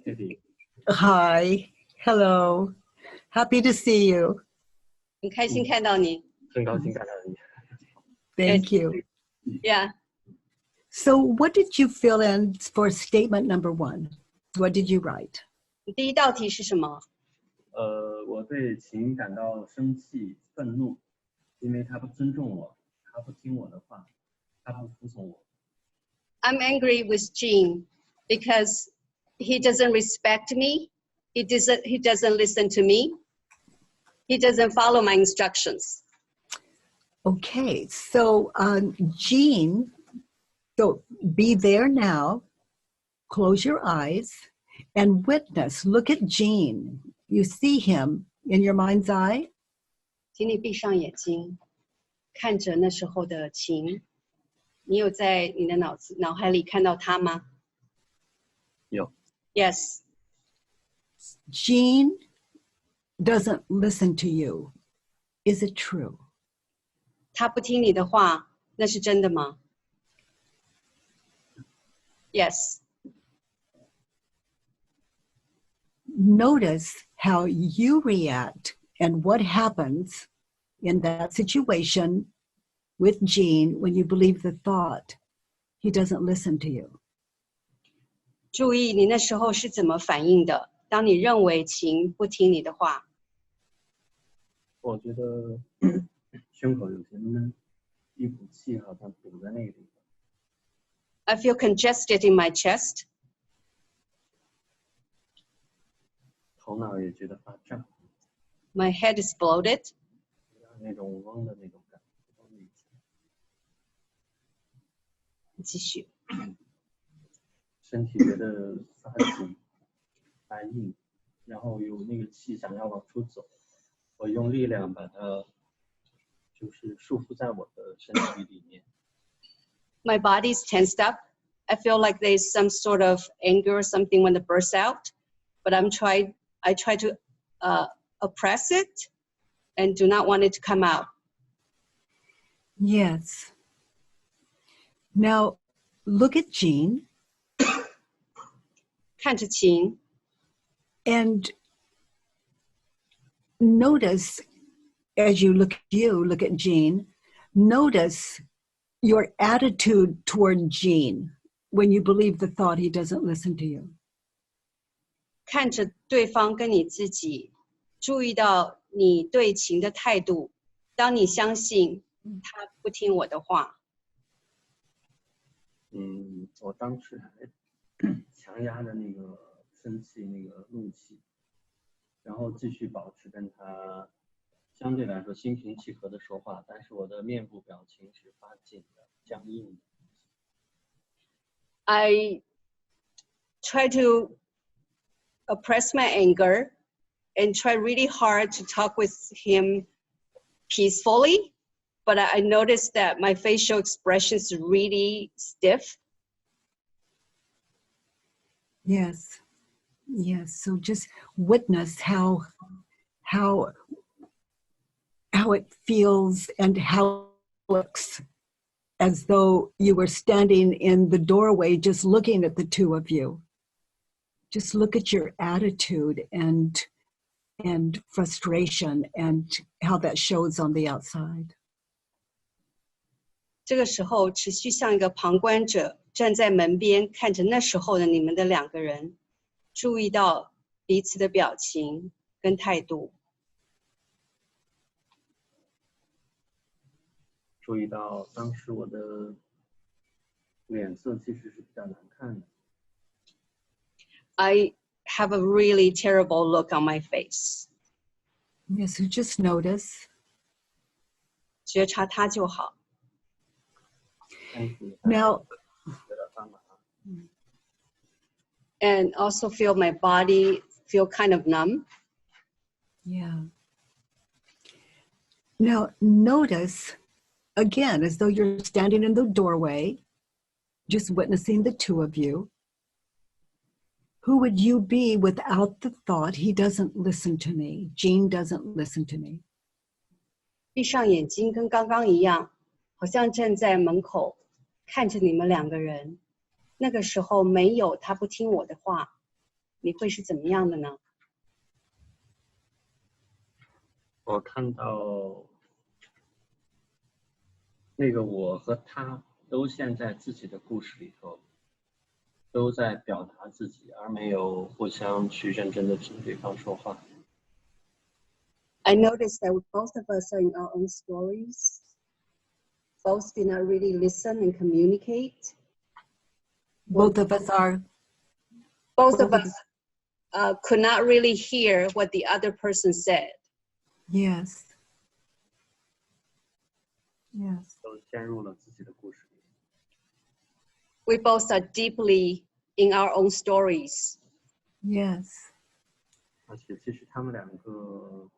Katie. Hi, hello, happy to see you. 很开心看到你。很高兴看到你。Thank you. Yeah. So what did you fill in for statement number 1? What did you write? 第一道题是什么？我对秦感到生气、愤怒，因为他不尊重我，他不听我的话，他不服从我。I'm angry with Gene because he doesn't respect me. He doesn't listen to me. He doesn't follow my instructions. Okay, so Jean, so be there now, close your eyes, and witness. Look at Jean. You see him in your mind's eye? 请你闭上眼睛，看着那时候的晴。你有在你的脑海里看到他吗？有。Yes. Jean doesn't listen to you. Is it true? 他不听你的话，那是真的吗？ Yes. Notice how you react and what happens in that situation with Gene when you believe the thought he doesn't listen to you. 注意你那时候是怎么反应的，当你认为晴不听你的话。我觉得胸口有些闷，一股气好像堵在那个地方。I feel congested in my chest. 头脑也觉得发胀。My head is bloated. 那种嗡的那种感觉。继续。身体觉得发紧、发硬，然后有那个气想要往出走，我用力量把它就是束缚在我的身体里面。My body's tensed up. I feel like there's some sort of anger or something when it bursts out, but I try to oppress it and do not want it to come out. Yes. Now, look at Jean. 看着晴 and notice as you look at Jean, notice your attitude toward Jean when you believe the thought he doesn't listen to you. 看着对方跟你自己，注意到你对晴的态度。当你相信他不听我的话，我当时还强压着那个生气、那个怒气，然后继续保持跟他相对来说心平气和的说话，但是我的面部表情是发紧的、僵硬的。I try to oppress my anger and try really hard to talk with him peacefully, but I noticed that my facial expression is really stiff. Yes. So just witness how it feels and how it looks as though you were standing in the doorway just looking at the two of you. Just look at your attitude and frustration and how that shows on the outside. 这个时候持续像一个旁观者站在门边看着那时候的你们的两个人，注意到彼此的表情跟态度。注意到当时我的脸色其实是比较难看的。I have a really terrible look on my face. Yes, so just notice. 觉察它就好。Now, and also feel my body feel kind of numb. Yeah. Now, notice, again, as though you're standing in the doorway, just witnessing the two of you. Who would you be without the thought, he doesn't listen to me, Jean doesn't listen to me? 闭上眼睛跟刚刚一样，好像站在门口看着你们两个人。那个时候没有他不听我的话，你会是怎么样的呢？我看到那个我和他都陷在自己的故事里头，都在表达自己，而没有互相去认真的听对方说话。I noticed that both of us are in our own stories. Both did not really listen and communicate. Both of us are. Both of us could not really hear what the other person said. Yes. Yes. 都陷入了自己的故事里。We both are deeply in our own stories. Yes. 而且其实他们两个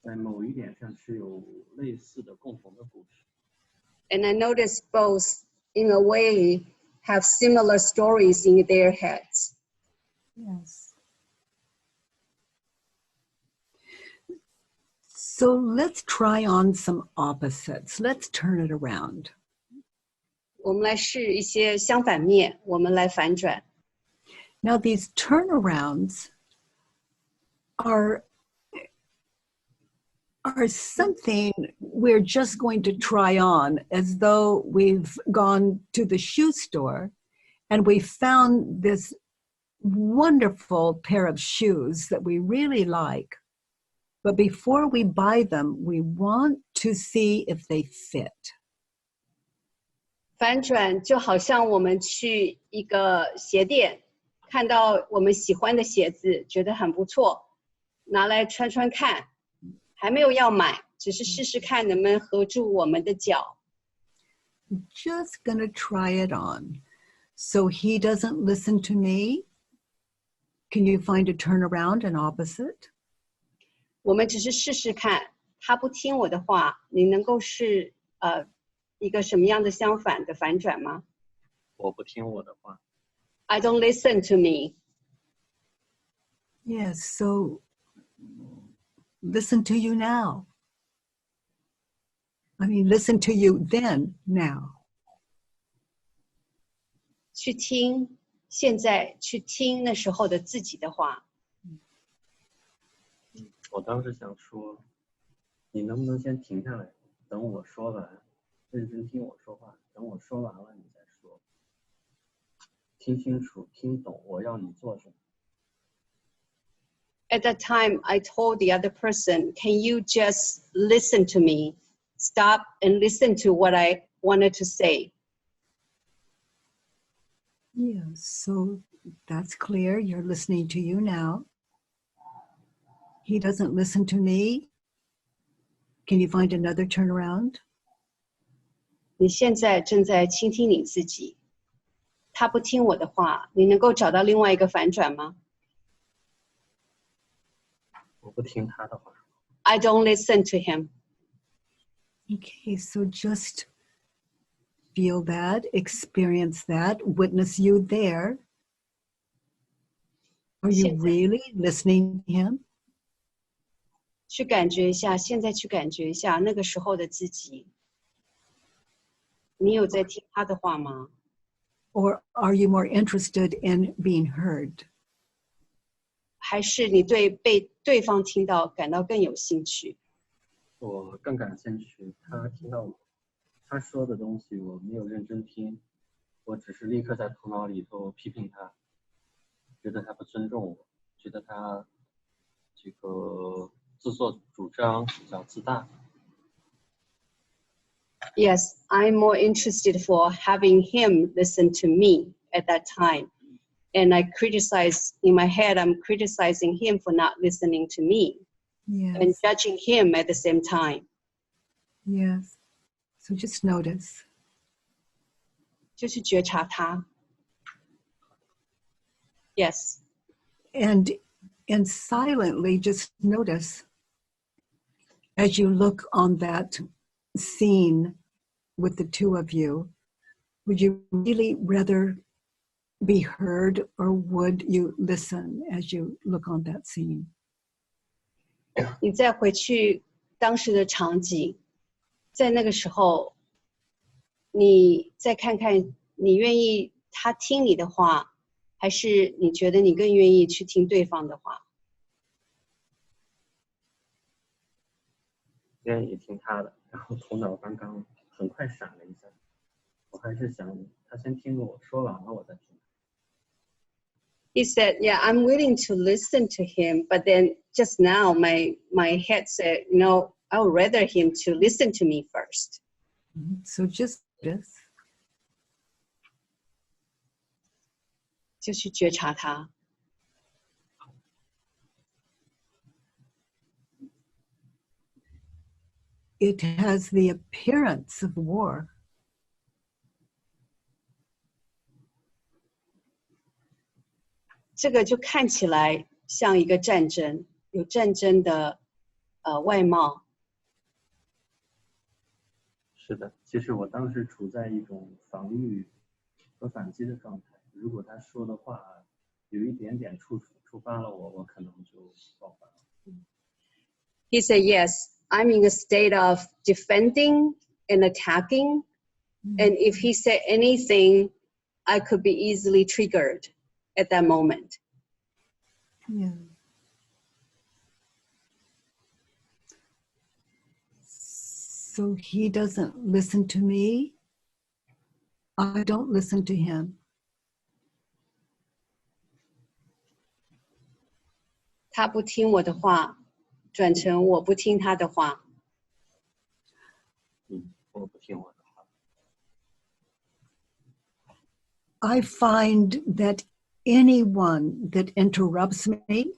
在某一点上是有类似的共同的故事。And I noticed both, in a way, have similar stories in their heads. Yes. So let's try on some opposites. Let's turn it around. 我们来试一些相反面，我们来反转。Now, these turnarounds are something we're just going to try on as though we've gone to the shoe store and we found this wonderful pair of shoes that we really like. But before we buy them, we want to see if they fit. 反转就好像我们去一个鞋店，看到我们喜欢的鞋子，觉得很不错，拿来穿穿看，还没有要买，只是试试看能不能合住我们的脚。Just gonna try it on. So he doesn't listen to me. Can you find a turnaround and opposite? 我们只是试试看，他不听我的话，你能够是一个什么样的相反的反转吗？我不听我的话。I don't listen to me. Yes, so listen to you now. I mean, listen to you then, now. 去听，现在去听那时候的自己的话。我当时想说，你能不能先停下来，等我说完，认真听我说话，等我说完了你再说，听清楚，听懂我要你做什么。At that time, I told the other person, can you just listen to me? Stop and listen to what I wanted to say. Yeah, so that's clear. You're listening to you now. He doesn't listen to me. Can you find another turnaround? 你现在正在倾听你自己，他不听我的话，你能够找到另外一个反转吗？我不听他的话。I don't listen to him. Okay, so just feel that, experience that, witness you there. Are you really listening to him? 去感觉一下，现在去感觉一下那个时候的自己。你有在听他的话吗？ Or are you more interested in being heard? 还是你被对方听到感到更有兴趣？我更感兴趣，他听到他说的东西，我没有认真听，我只是立刻在头脑里头批评他，觉得他不尊重我，觉得他这个自作主张，比较自大。Yes, I'm more interested for having him listen to me at that time. And I criticize, in my head, I'm criticizing him for not listening to me. Yes. And judging him at the same time. Yes. So just notice. 就是觉察他。Yes. And silently just notice as you look on that scene with the two of you, would you really rather be heard or would you listen as you look on that scene? 你再回去当时的场景，在那个时候，你再看看，你愿意他听你的话，还是你觉得你更愿意去听对方的话？愿意听他的，然后头脑刚刚很快闪了一下，我还是想他先听我说完了我再听。He said, yeah, I'm willing to listen to him, but then just now my head said, no, I would rather him to listen to me first. So just this. 就去觉察他。It has the appearance of war. 这个就看起来像一个战争，有战争的外貌。是的，其实我当时处在一种防御和反击的状态。如果他说的话有一点点触发了我，我可能就爆发了。He said, yes, I'm in a state of defending and attacking. And if he said anything, I could be easily triggered at that moment. Yeah. So he doesn't listen to me. I don't listen to him. 他不听我的话，转成我不听他的话。我不听我的话。I find that anyone that interrupts me,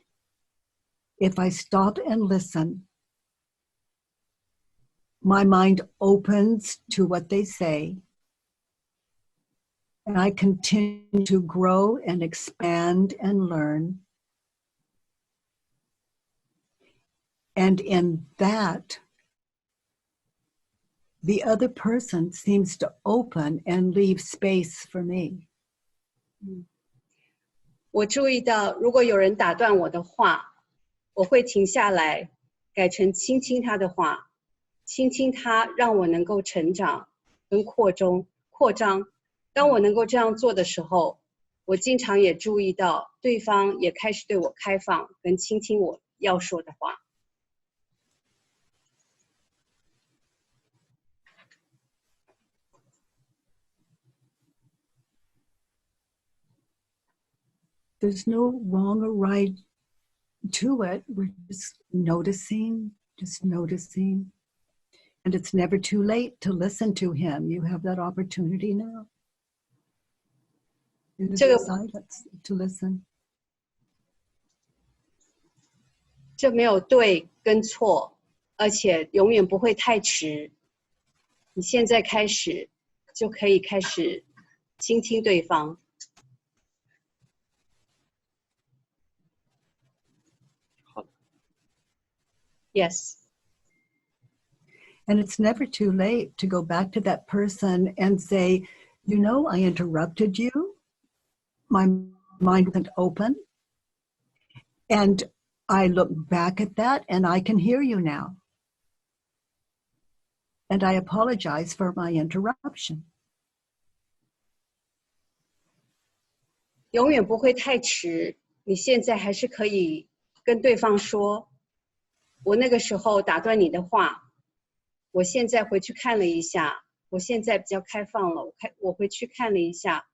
if I stop and listen, my mind opens to what they say, and I continue to grow and expand and learn. And in that, the other person seems to open and leave space for me. 我注意到，如果有人打断我的话，我会停下来，改成倾听他的话，倾听他，让我能够成长跟扩张。当我能够这样做的时候，我经常也注意到对方也开始对我开放，跟倾听我要说的话。There's no wrong or right to it. We're just noticing. And it's never too late to listen to him. You have that opportunity now. In the silence to listen. 这没有对跟错，而且永远不会太迟。你现在开始就可以开始倾听对方。Yes. And it's never too late to go back to that person and say, you know, I interrupted you. My mind wasn't open. And I look back at that and I can hear you now. And I apologize for my interruption. 永远不会太迟，你现在还是可以跟对方说，我那个时候打断你的话，我现在回去看了一下，我现在比较开放了，我回去看了一下，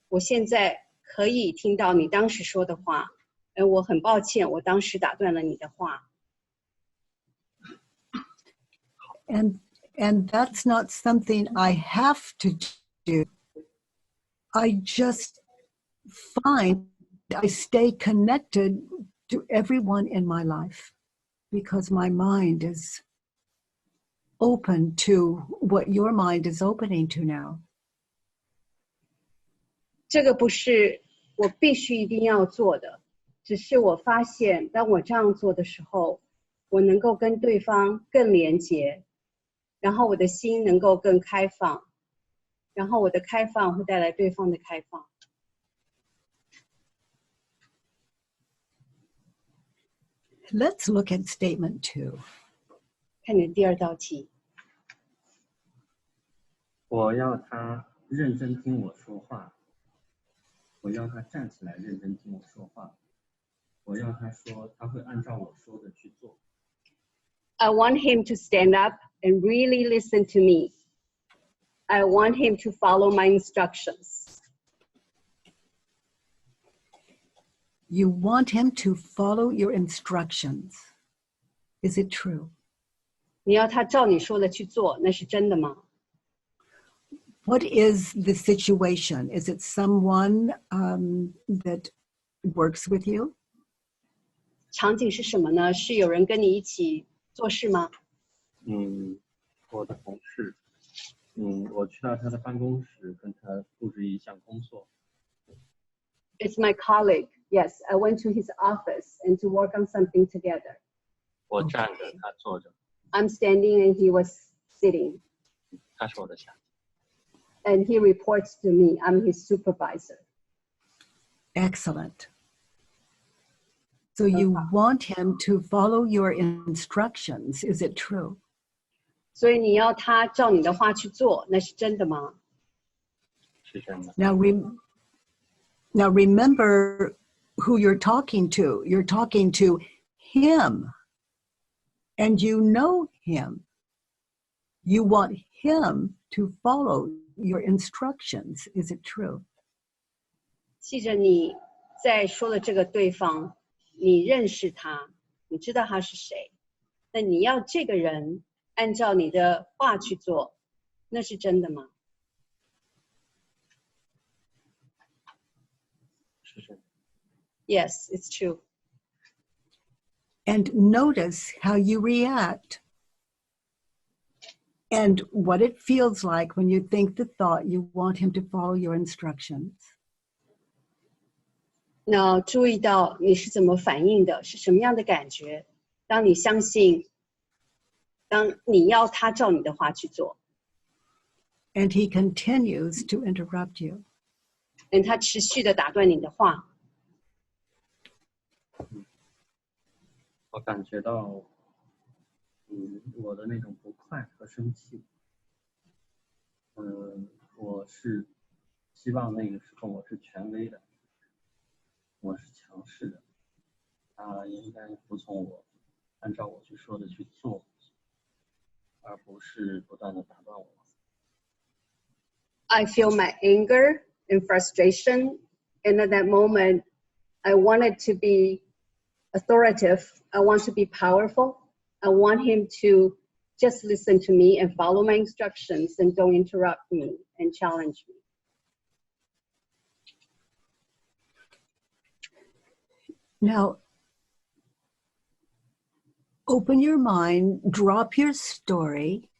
我现在可以听到你当时说的话，我很抱歉，我当时打断了你的话。And that's not something I have to do. I just find I stay connected to everyone in my life because my mind is open to what your mind is opening to now. 这个不是我必须一定要做的，只是我发现当我这样做的时候，我能够跟对方更连结，然后我的心能够更开放，然后我的开放会带来对方的开放。Let's look at statement 2. 看你第二道题。我要他认真听我说话，我要他站起来认真听我说话，我要他说他会按照我说的去做。I want him to stand up and really listen to me. I want him to follow my instructions. You want him to follow your instructions. Is it true? 你要他照你说的去做，那是真的吗？ What is the situation? Is it someone that works with you? 场景是什么呢？是有人跟你一起做事吗？我的同事，我去到他的办公室跟他布置一项工作。It's my colleague. Yes, I went to his office and to work on something together. 我站着，他坐着。 I'm standing and he was sitting. 他是我的下级。And he reports to me. I'm his supervisor. Excellent. So you want him to follow your instructions. Is it true? 所以你要他照你的话去做，那是真的吗？是真的。Now remember who you're talking to. You're talking to him. And you know him. You want him to follow your instructions. Is it true? 记着你在说的这个对方，你认识他，你知道他是谁，那你要这个人按照你的话去做，那是真的吗？是真的。Yes, it's true. And notice how you react and what it feels like when you think the thought you want him to follow your instructions. 那注意到你是怎么反应的，是什么样的感觉？当你相信，当你要他照你的话去做， And he continues to interrupt you. 他持续的打断你的话。我感觉到，我的那种不快和生气。我是希望那个时候我是权威的，我是强势的，他应该服从我，按照我去说的去做，而不是不断的打断我。I feel my anger and frustration, and at that moment, I wanted to be authoritative. I want to be powerful. I want him to just listen to me and follow my instructions and don't interrupt me and challenge me. Now, open your mind, drop your story,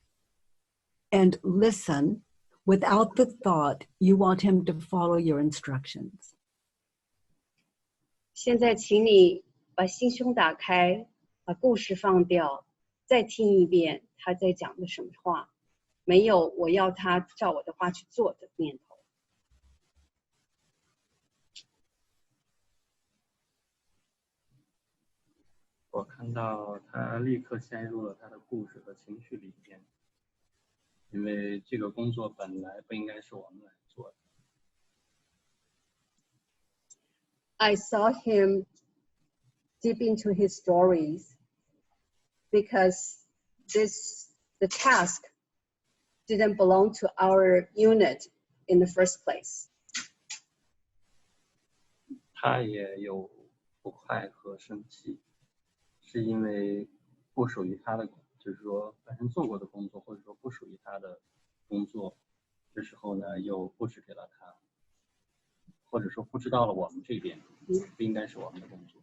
and listen without the thought you want him to follow your instructions. 现在请你把心胸打开，把故事放掉，再听一遍他在讲的什么话，没有我要他照我的话去做的念头。我看到他立刻陷入了他的故事和情绪里面，因为这个工作本来不应该是我们来做的。I saw him deep into his stories because the task didn't belong to our unit in the first place. 他也有不快和生气，是因为不属于他的，就是说本身做过的工作，或者说不属于他的工作，这时候呢又布置给了他，或者说布置到了我们这边，不应该是我们的工作。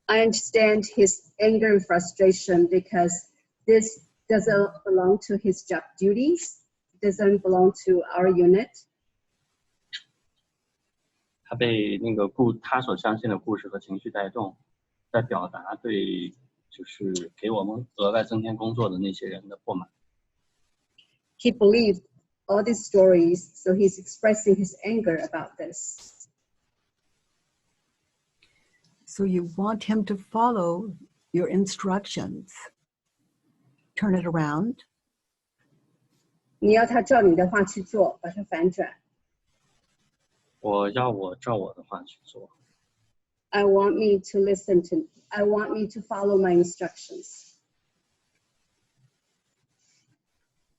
I understand his anger and frustration because this doesn't belong to his job duties, doesn't belong to our unit. 他被那个他所相信的故事和情绪带动，在表达对就是给我们额外增添工作的那些人的不满。He believed all these stories, so he's expressing his anger about this. So you want him to follow your instructions. Turn it around. 你要他照你的话去做，把它反转。我要我照我的话去做。I want me to follow my instructions.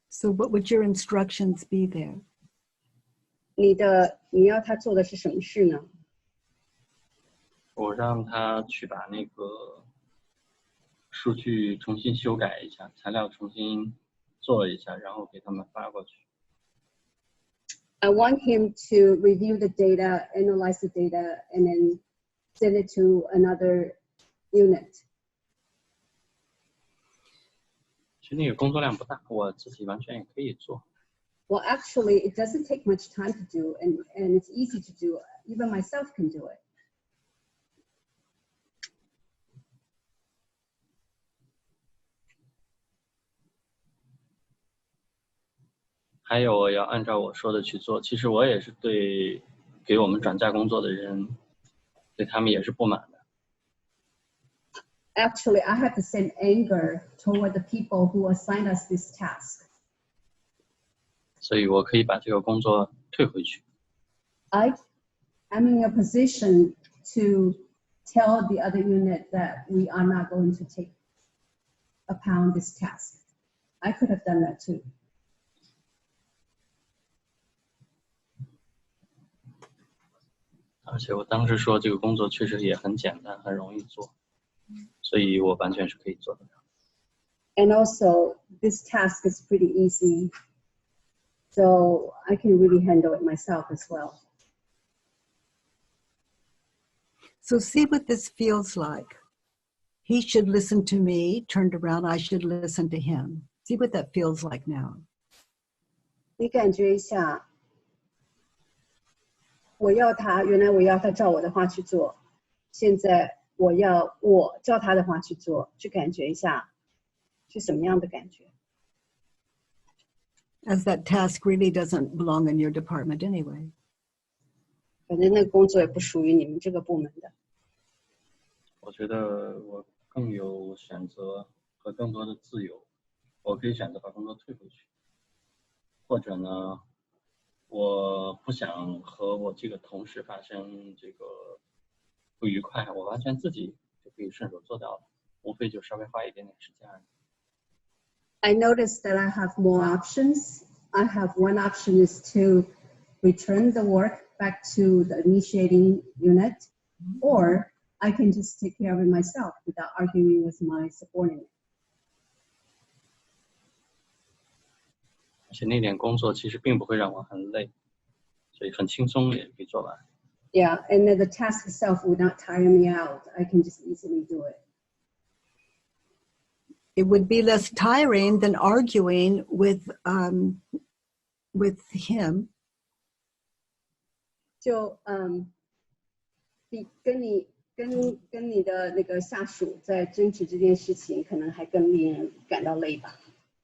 So what would your instructions be there? 你要他做的是什么事呢？我让他去把那个数据重新修改一下，材料重新做一下，然后给他们发过去。I want him to review the data, analyze the data, and then send it to another unit. 其实那个工作量不大，我自己完全也可以做。Well, actually, it doesn't take much time to do, and it's easy to do. Even myself can do it. 还有我要按照我说的去做，其实我也是对给我们转嫁工作的人，对他们也是不满的。Actually, I have the same anger toward the people who assigned us this task. 所以我可以把这个工作退回去。I'm in a position to tell the other unit that we are not going to take upon this task. I could have done that too. 而且我当时说这个工作确实也很简单，很容易做，所以我完全是可以做得到。And also, this task is pretty easy, so I can really handle it myself as well. So see what this feels like. He should listen to me, turned around, I should listen to him. See what that feels like now. 你感觉一下，原来我要他照我的话去做，现在我照他的话去做，去感觉一下是什么样的感觉。As that task really doesn't belong in your department anyway. 反正那个工作也不属于你们这个部门的。我觉得我更有选择和更多的自由，我可以选择把工作退回去，或者呢，我不想和我这个同事发生这个不愉快，我完全自己就可以顺手做掉了，无非就稍微花一点点时间而已。I noticed that I have more options. I have one option is to return the work back to the initiating unit, or I can just take care of it myself without arguing with my subordinate. 而且那点工作其实并不会让我很累，所以很轻松也可以做完。Yeah, and then the task itself would not tire me out. I can just easily do it. It would be less tiring than arguing with him. 就比跟你的那个下属在争执这件事情，可能还更令人感到累吧。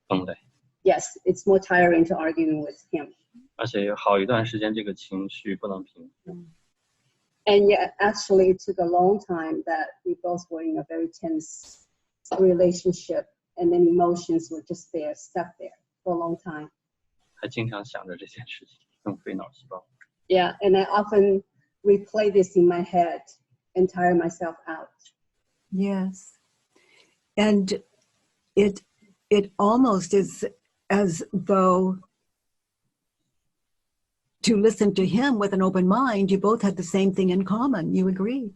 更累。Yes, it's more tiring to arguing with him. 而且有好一段时间这个情绪不能平复。And yet, actually, it took a long time that we both were in a very tense relationship, and then emotions were just there, stuck there for a long time. 还经常想着这件事情，更费脑细胞。Yeah, and I often replay this in my head and tire myself out. Yes. And it almost is as though to listen to him with an open mind, you both had the same thing in common. You agreed.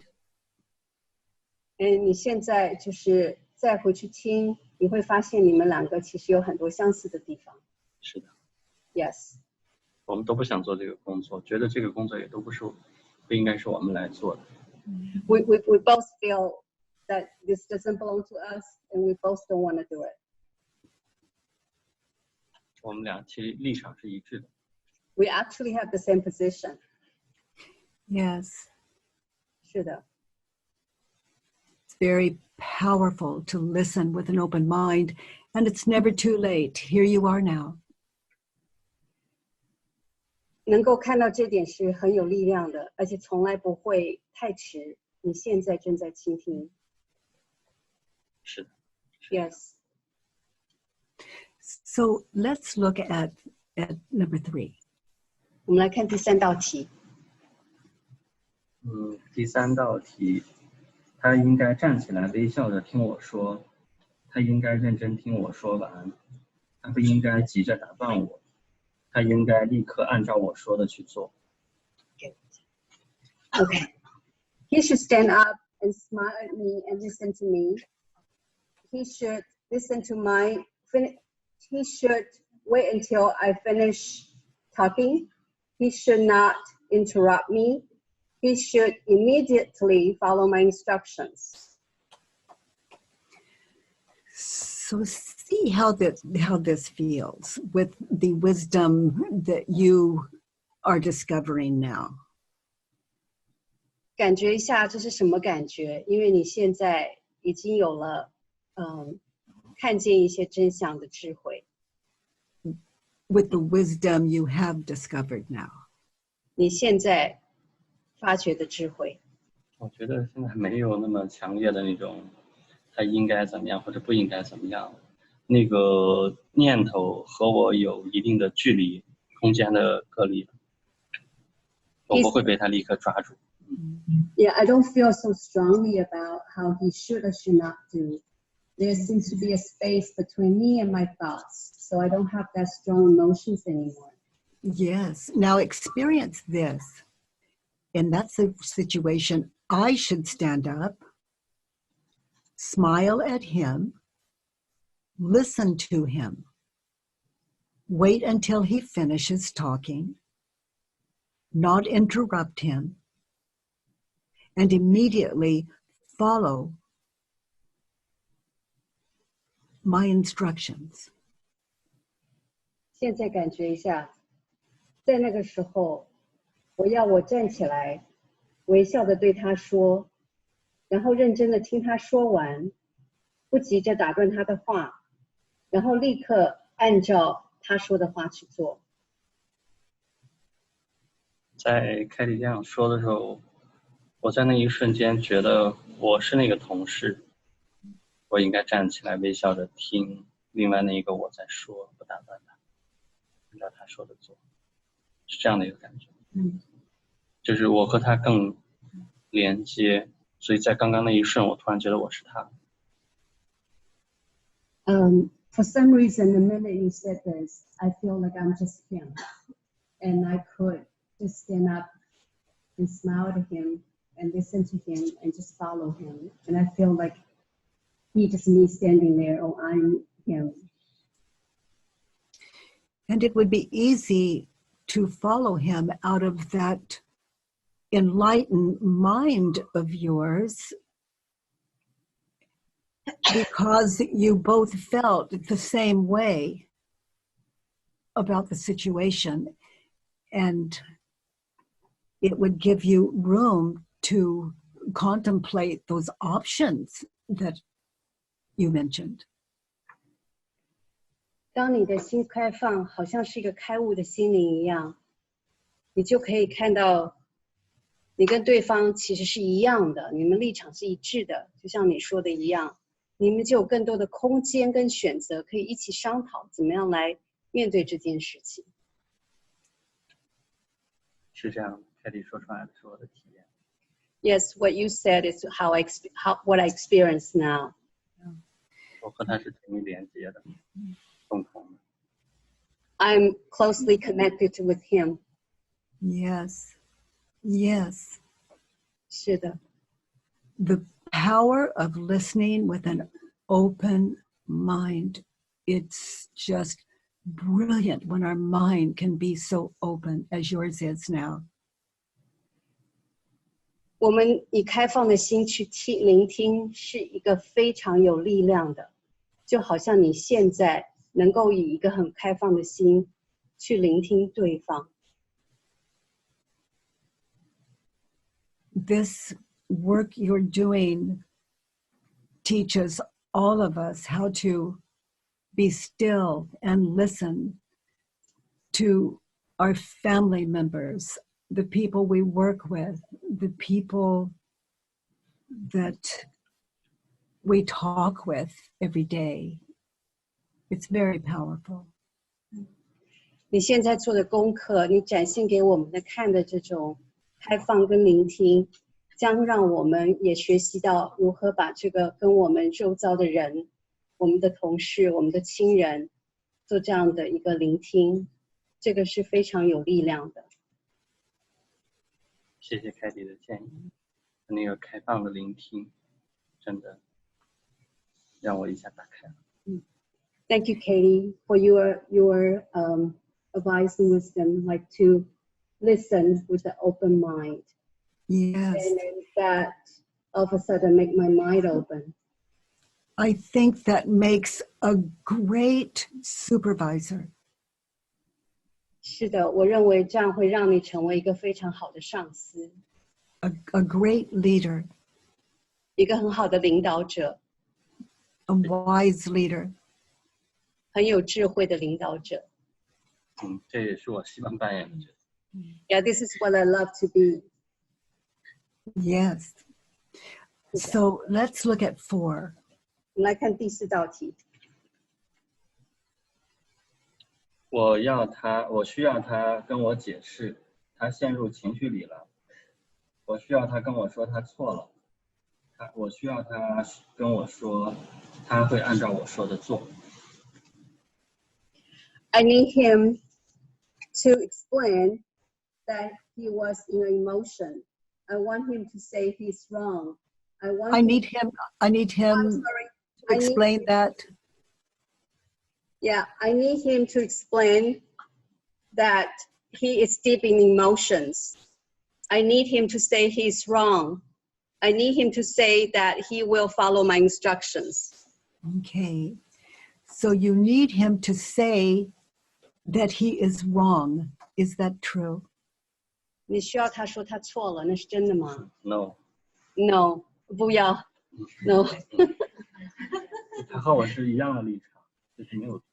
And 你现在就是再回去听，你会发现你们两个其实有很多相似的地方。是的。Yes. 我们都不想做这个工作，觉得这个工作也都不应该是我们来做的。We both feel that this doesn't belong to us, and we both don't want to do it. 我们俩其实立场是一致的。We actually have the same position. Yes. 是的。It's very powerful to listen with an open mind, and it's never too late. Here you are now. 能够看到这点是很有力量的，而且从来不会太迟。你现在正在倾听。是的。Yes. So let's look at number 3. 我们来看第3道题。第3道题，他应该站起来微笑着听我说，他应该认真听我说完，他不应该急着打断我，他应该立刻按照我说的去做。Okay. He should stand up and smile at me and listen to me. He should listen to he should wait until I finish talking. He should not interrupt me. He should immediately follow my instructions. So see how this feels with the wisdom that you are discovering now. 感觉一下这是什么感觉？因为你现在已经有了看见一些真相的智慧。With the wisdom you have discovered now. 你现在发掘的智慧。我觉得现在没有那么强烈的那种他应该怎么样或者不应该怎么样，那个念头和我有一定的距离空间的隔离，我不会被他立刻抓住。Yeah, I don't feel so strongly about how he should or should not do. There seems to be a space between me and my thoughts, so I don't have that strong emotions anymore. Yes. Now experience this. In that situation, I should stand up, smile at him, listen to him, wait until he finishes talking, not interrupt him, and immediately follow my instructions. 现在感觉一下，在那个时候，我站起来，微笑地对他说，然后认真地听他说完，不急着打断他的话，然后立刻按照他说的话去做。在凯蒂这样说的时候，我在那一瞬间觉得我是那个同事，我应该站起来微笑着听另外那一个我在说，不打断他，按照他说的做，是这样的一个感觉。就是我和他更连接，所以在刚刚那一瞬，我突然觉得我是他。For some reason, the minute you said this, I feel like I'm just him, and I could just stand up and smile at him and listen to him and just follow him, and I feel like he just me standing there, or I'm him. And it would be easy to follow him out of that enlightened mind of yours, because you both felt the same way about the situation, and it would give you room to contemplate those options that you mentioned. 当你的心开放，好像是一个开悟的心灵一样，你就可以看到你跟对方其实是一样的，你们立场是一致的，就像你说的一样，你们就有更多的空间跟选择，可以一起商讨怎么样来面对这件事情。是这样，凯蒂说出来的是我的体验。Yes, what you said is what I experience now. 我和他是紧密连接的，共同的。I'm closely connected with him. Yes. Yes. 是的。The power of listening with an open mind. It's just brilliant when our mind can be so open as yours is now. 我们以开放的心去聆听，是一个非常有力量的，就好像你现在能够以一个很开放的心去聆听对方。This work you're doing teaches all of us how to be still and listen to our family members, the people we work with, the people that we talk with every day. It's very powerful. 你现在做的功课，你展现给我们的看的这种开放跟聆听，将让我们也学习到如何把这个跟我们周遭的人、我们的同事、我们的亲人做这样的一个聆听，这个是非常有力量的。谢谢凯蒂的建议，那个开放的聆听，真的让我一下打开了。Thank you, Katie, for your advice and wisdom, like to listen with an open mind. Yes. And that all of a sudden make my mind open. I think that makes a great supervisor. 是的，我认为这样会让你成为一个非常好的上司， A great leader, 一个很好的领导者， a wise leader. 很有智慧的领导者。这也是我希望扮演的角色。Yeah, this is what I love to be. Yes. So let's look at 4. 我们来看第4道题。我需要他跟我解释，他陷入情绪里了。我需要他跟我说他错了。我需要他跟我说，他会按照我说的做。I need him to explain that he was in an emotion. I want him to say he's wrong. I need him to explain that. Yeah, I need him to explain that he is deep in emotions. I need him to say he's wrong. I need him to say that he will follow my instructions. Okay. So you need him to say that he is wrong. Is that true? 你需要他说他错了，那是真的吗 No. No, 不要 No. 他和我是一样的立场，这是没有错。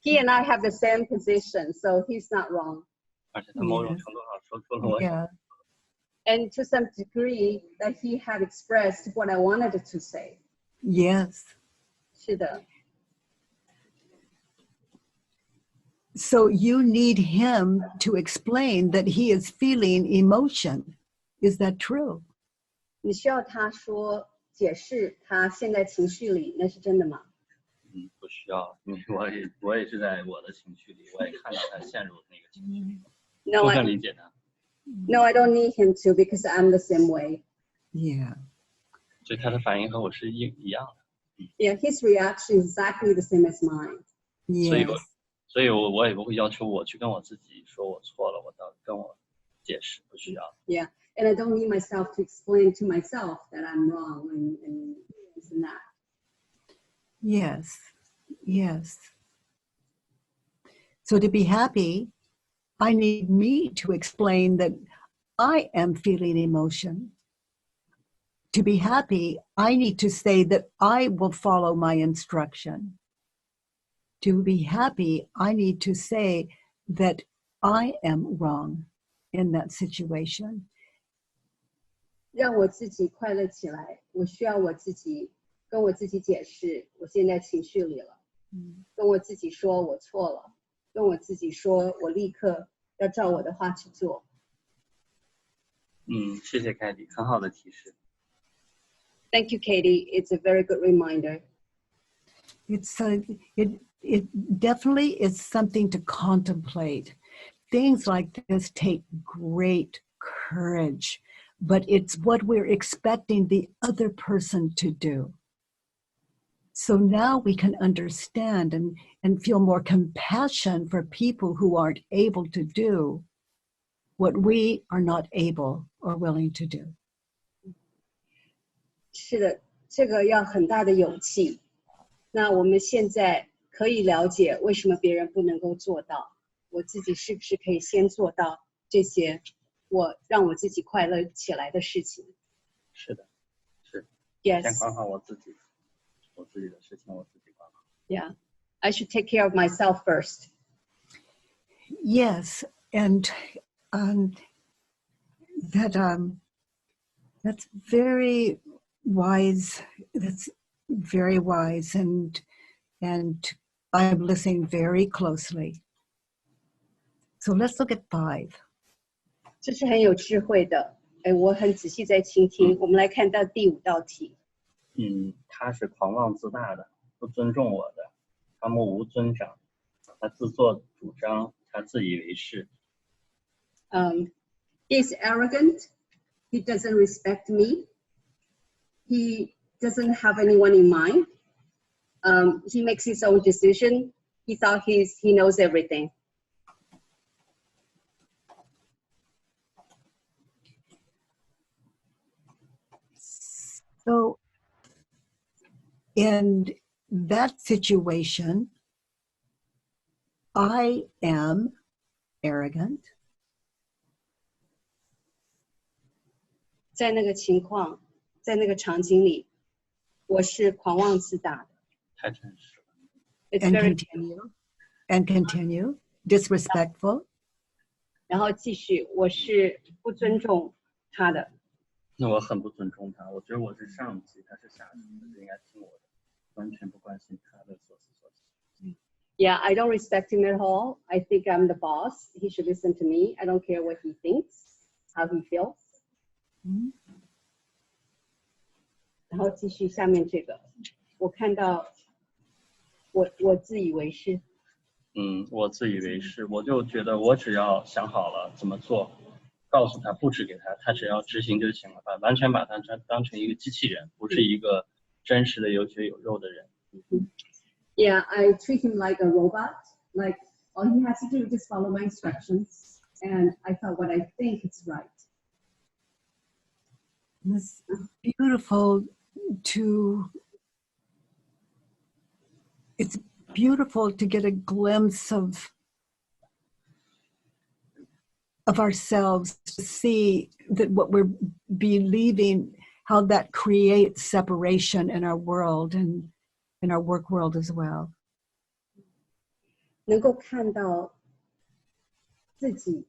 He and I have the same position, so he's not wrong. 而且他某种程度上说出了我。Yeah. And to some degree, that he had expressed what I wanted to say. Yes. 是的。So you need him to explain that he is feeling emotion. Is that true? 你需要他说解释他现在情绪里，那是真的吗？不需要，因为我也是在我的情绪里，我也看到他陷入那个情绪里，充分理解他。No, I don't need him to because I'm the same way. Yeah. 所以他的反应和我是一样的。Yeah, his reaction is exactly the same as mine. Yes. 所以我也不会要求我去跟我自己说我错了，我到跟我解释，不需要。Yeah, and I don't need myself to explain to myself that I'm wrong and this and that. Yes. Yes. So to be happy, I need me to explain that I am feeling emotion. To be happy, I need to say that I will follow my instruction. To be happy, I need to say that I am wrong in that situation. 让我自己快乐起来，我需要我自己跟我自己解释，我现在情绪里了，跟我自己说我错了，跟我自己说我立刻要照我的话去做。谢谢凯蒂，很好的提示。Thank you, Katie. It's a very good reminder. It definitely is something to contemplate. Things like this take great courage, but it's what we're expecting the other person to do. So now we can understand and feel more compassion for people who aren't able to do what we are not able or willing to do. 是的，这个要很大的勇气。那我们现在可以了解为什么别人不能够做到，我自己是不是可以先做到这些让我自己快乐起来的事情？是的，是。Yes. 先管好我自己的事情，我自己管好。Yeah, I should take care of myself first. Yes, and that's very wise. That's very wise, and I'm listening very closely. So let's look at 5. 这是很有智慧的。我很仔细在倾听。我们来看到第5道题。他是狂妄自大的，不尊重我的，他目无尊长，他自作主张，他自以为是。He's arrogant. He doesn't respect me. He doesn't have anyone in mind. He makes his own decision. He thought he knows everything. So in that situation, I am arrogant. 在那个情况，在那个场景里，我是狂妄自大的。太真实了。And continue. Disrespectful. 然后继续，我是不尊重他的。那我很不尊重他，我觉得我是上级，他是下属，他就应该听我的，完全不关心他的所思所想。Yeah, I don't respect him at all. I think I'm the boss. He should listen to me. I don't care what he thinks, how he feels. 然后继续下面这个，我看到我自以为是。我自以为是，我就觉得我只要想好了怎么做，告诉他布置给他，他只要执行就行了，完全把他当成一个机器人，不是一个真实的有血有肉的人。Yeah, I treat him like a robot. Like all he has to do is just follow my instructions, and I thought what I think is right. It's beautiful to get a glimpse of ourselves, to see that what we're believing, how that creates separation in our world and in our work world as well. 能够看到自己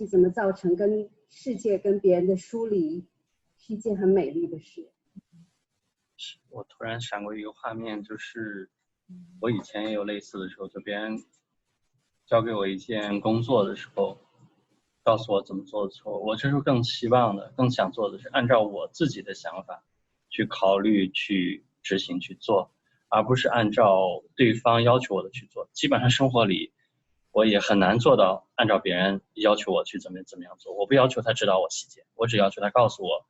怎么造成跟世界跟别人的疏离，是一件很美丽的事。我突然闪过一个画面，就是我以前也有类似的时候，就别人交给我一件工作的时候，告诉我怎么做的时候，我这时候更希望的、更想做的是按照我自己的想法去考虑、去执行、去做，而不是按照对方要求我的去做。基本上生活里我也很难做到按照别人要求我去怎么样做。我不要求他指导我细节，我只要求他告诉我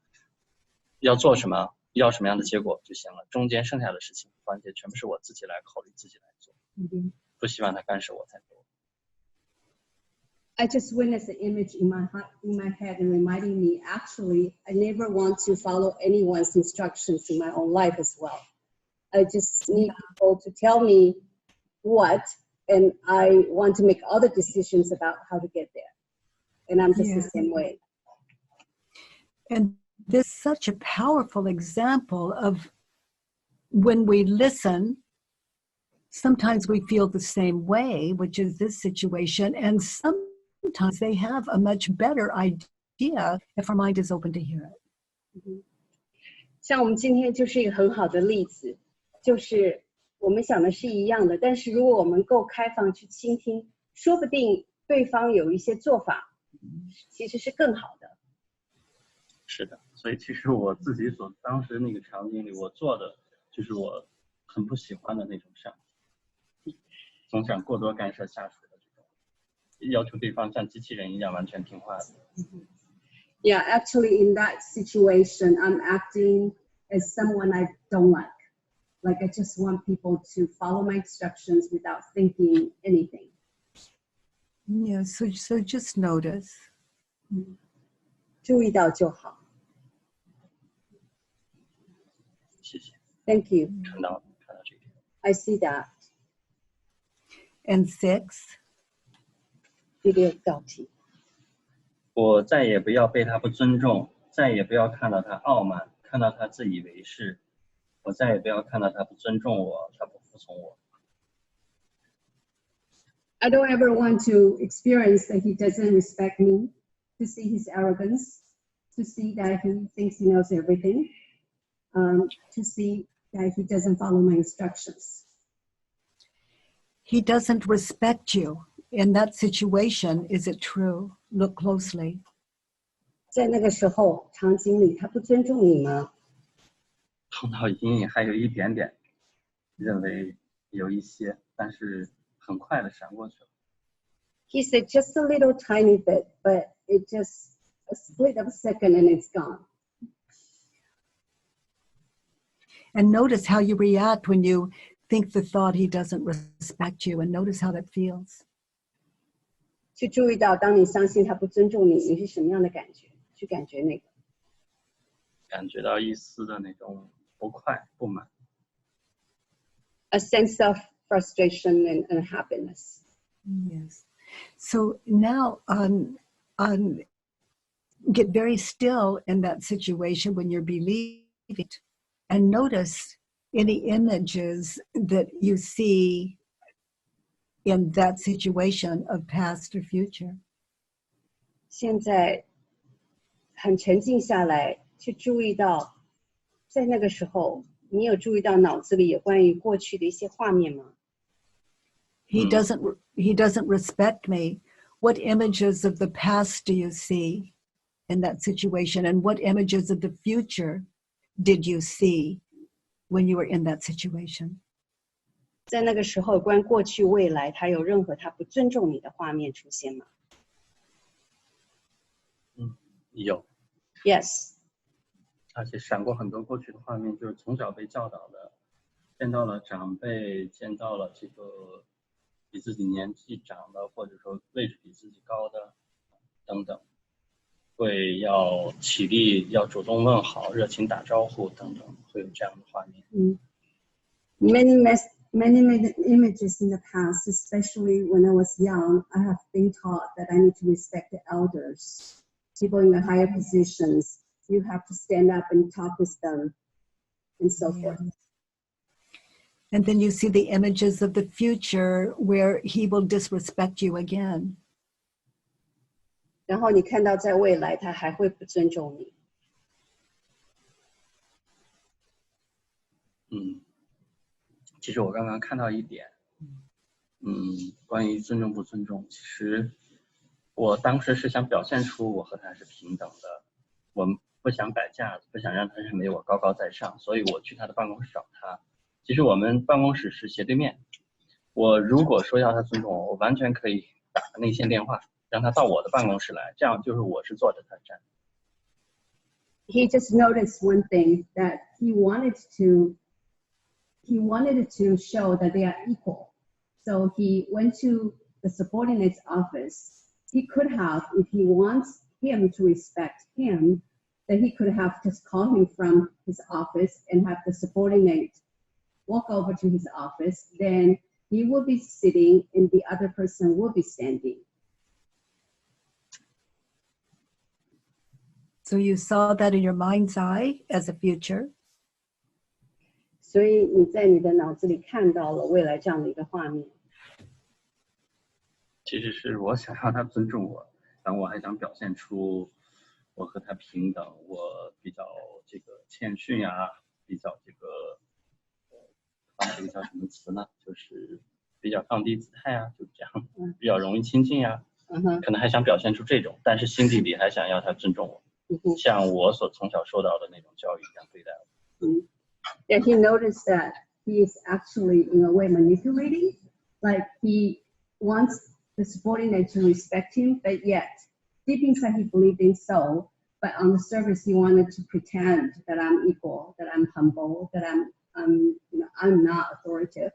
要做什么，要什么样的结果就行了。中间剩下的事情环节全部是我自己来考虑、自己来做，不希望他干涉我太多。I just witnessed the image in my head and reminding me, actually, I never want to follow anyone's instructions in my own life as well. I just need people to tell me what, and I want to make other decisions about how to get there. And I'm just the same way. And this is such a powerful example of when we listen, sometimes we feel the same way, which is this situation, and sometimes they have a much better idea if our mind is open to hear it. 像我们今天就是一个很好的例子，就是我们想的是一样的，但是如果我们够开放去倾听，说不定对方有一些做法其实是更好的。是的，所以其实我自己当时那个场景里，我做的就是我很不喜欢的那种上级，总想过多干涉下属的这种，要求对方像机器人一样完全听话的。Yeah, actually in that situation, I'm acting as someone I don't like. Like I just want people to follow my instructions without thinking anything. Yeah, so just notice. 注意到就好。谢谢。Thank you. 看到这个。I see that. And 6. 第6道题。我再也不要被他不尊重，再也不要看到他傲慢，看到他自以为是。我再也不要看到他不尊重我，他不服从我。I don't ever want to experience that he doesn't respect me, to see his arrogance, to see that he thinks he knows everything, to see that he doesn't follow my instructions. He doesn't respect you. in that situation, is it true? Look closely. 在那个时候场景里，他不尊重你吗？头脑隐隐还有一点点认为有一些，但是很快的闪过去了。He said just a little tiny bit, but it just a split of a second and it's gone. And notice how you react when you think the thought he doesn't respect you, and notice how that feels. 去注意到，当你相信他不尊重你，你是什么样的感觉？去感觉那个。感觉到一丝的那种不快、不满。A sense of frustration and unhappiness. Yes. So now get very still in that situation when you're believing it, and notice any images that you see in that situation of past or future. 现在很沉静下来，去注意到，在那个时候，你有注意到脑子里有关于过去的一些画面吗？ He doesn't respect me. What images of the past do you see in that situation? And what images of the future did you see when you were in that situation? 在那个时候，关于过去、未来，他有任何他不尊重你的画面出现吗？有。Yes. 而且闪过很多过去的画面，就是从小被教导的，见到了长辈，见到了这个比自己年纪长的，或者说位置比自己高的等等，会要起立，要主动问好，热情打招呼等等，会有这样的画面。Many images in the past, especially when I was young, I have been taught that I need to respect the elders, people in the higher positions. You have to stand up and talk with them, and so forth. And then you see the images of the future where he will disrespect you again. 然后你看到在未来他还会不尊重你。其实我刚刚看到一点，关于尊重不尊重，其实我当时是想表现出我和他是平等的，我不想摆架子，不想让他认为我高高在上，所以我去他的办公室找他。其实我们办公室是斜对面，我如果说要他尊重我，我完全可以打个内线电话，让他到我的办公室来，这样就是我是坐着他站。He just noticed one thing, that he wanted to show that they are equal. So he went to the subordinate's office. He could have, if he wants him to respect him, then he could have just called him from his office and have the subordinate walk over to his office. Then he will be sitting and the other person will be standing. So you saw that in your mind's eye as a future. 所以你在你的脑子里看到了未来这样的一个画面。其实是我想让他尊重我，但我还想表现出我和他平等，我比较这个谦逊呀，比较这个这个叫什么词呢？就是比较放低姿态啊，就这样，比较容易亲近呀。可能还想表现出这种，但是心底里还想要他尊重我，像我所从小受到的那种教育一样对待我。Yeah, he noticed that he is actually in a way manipulating, like he wants the subordinate to respect him, but yet deep inside he believed in so, but on the surface he wanted to pretend that I'm equal, that I'm humble, that I'm not authoritative.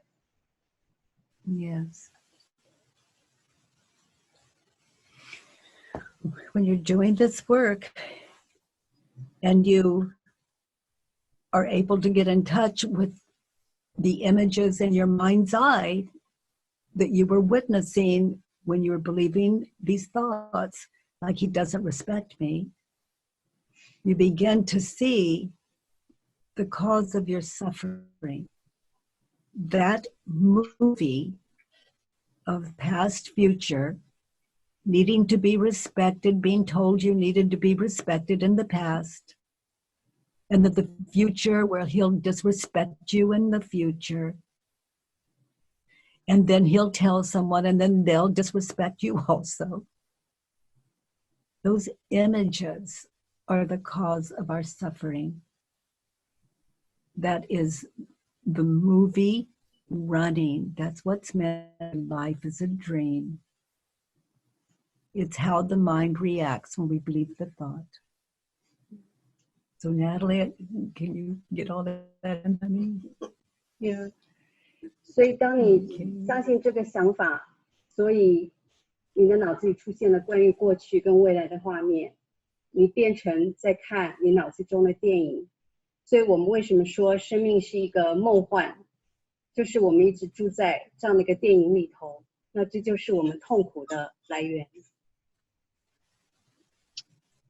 Yes. When you're doing this work and you are able to get in touch with the images in your mind's eye that you were witnessing when you were believing these thoughts, like he doesn't respect me, you begin to see the cause of your suffering. That movie of past, future, needing to be respected, being told you needed to be respected in the past, and that the future where he'll disrespect you in the future. And then he'll tell someone, and then they'll disrespect you also. Those images are the cause of our suffering. That is the movie running. That's what's meant in life is a dream. It's how the mind reacts when we believe the thought. So Natalie, can you get all that in, honey? Yeah. 所以当你相信这个想法，所以你的脑子里出现了关于过去跟未来的画面，你变成在看你脑子中的电影。所以我们为什么说生命是一个梦幻，就是我们一直住在这样的一个电影里头，那这就是我们痛苦的来源。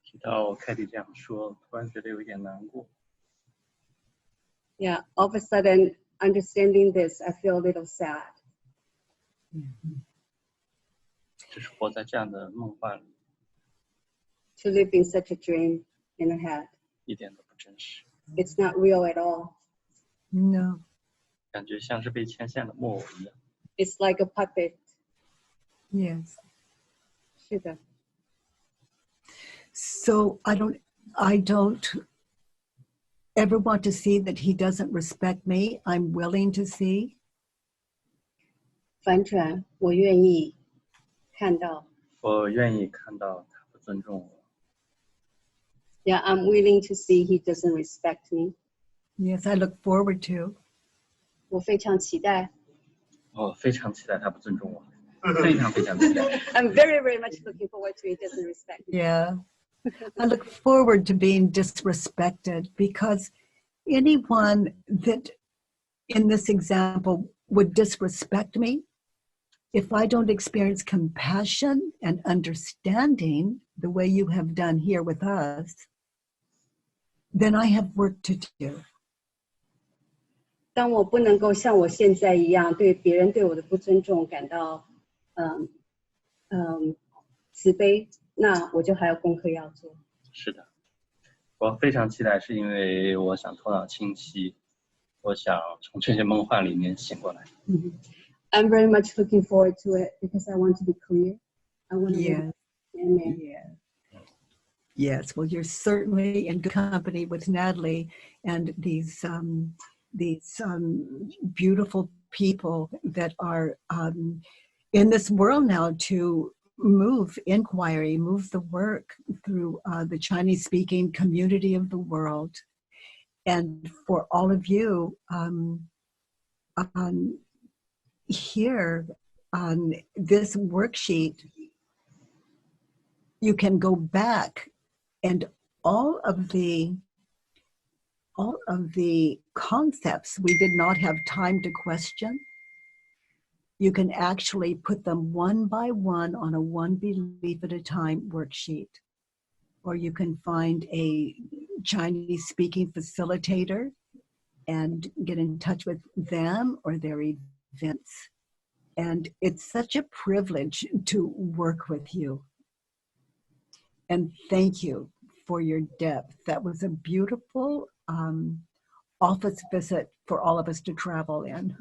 提到凯蒂这样说，突然觉得有一点难过。Yeah, all of a sudden, understanding this, I feel a little sad. 就是活在这样的梦幻里， To live in such a dream in a head. 一点都不真实， It's not real at all. No. 感觉像是被牵线的木偶一样。 It's like a puppet. Yes. 是的。 So I don't ever want to see that he doesn't respect me. I'm willing to see. 反转，我愿意看到。我愿意看到他不尊重我。 Yeah, I'm willing to see he doesn't respect me. Yes, I look forward to. 我非常期待。我非常期待他不尊重我，非常非常期待。I'm very, very much looking forward to he doesn't respect me. Yeah. I look forward to being disrespected because anyone that in this example would disrespect me, if I don't experience compassion and understanding the way you have done here with us, then I have work to do. 当我不能够像我现在一样对别人对我的不尊重感到慈悲，那我就还有功课要做。是的，我非常期待，是因为我想头脑清晰，我想从这些梦幻里面醒过来。I'm very much looking forward to it because I want to be clear. I want to Yeah. Yeah. Yes, well, you're certainly in good company with Natalie and these beautiful people that are in this world now to move inquiry, move the work through the Chinese-speaking community of the world. And for all of you here on this worksheet, you can go back and all of the concepts we did not have time to question, you can actually put them one by one on a one belief at a time worksheet. Or you can find a Chinese speaking facilitator and get in touch with them or their events. And it's such a privilege to work with you. And thank you for your depth. That was a beautiful office visit for all of us to travel in.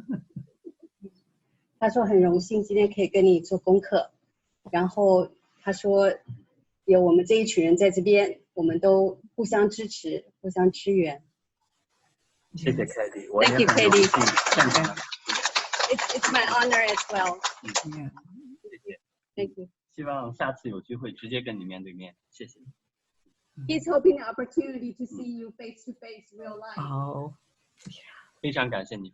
他说很荣幸今天可以跟你做功课，然后他说有我们这一群人在这边，我们都互相支持，互相支援。谢谢凯蒂， Thank you, Katie. 现场。It's my honor as well. Yeah. 谢谢。 Thank you. 希望下次有机会直接跟你面对面，谢谢。 He's hoping the opportunity to see you face to face, real life. Oh. 非常感谢你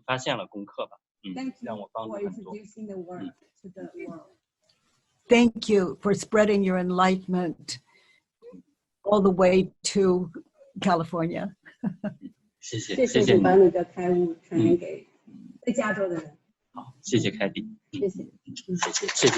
发现了功课吧， Thank 让 you 我帮助 for 很多。 introducing the work to the world. Thank you for spreading your enlightenment all the way to California. 谢谢，谢谢谢谢你。你把你的开悟传给在加州的人。好，谢谢凯蒂。谢谢。谢谢，谢谢。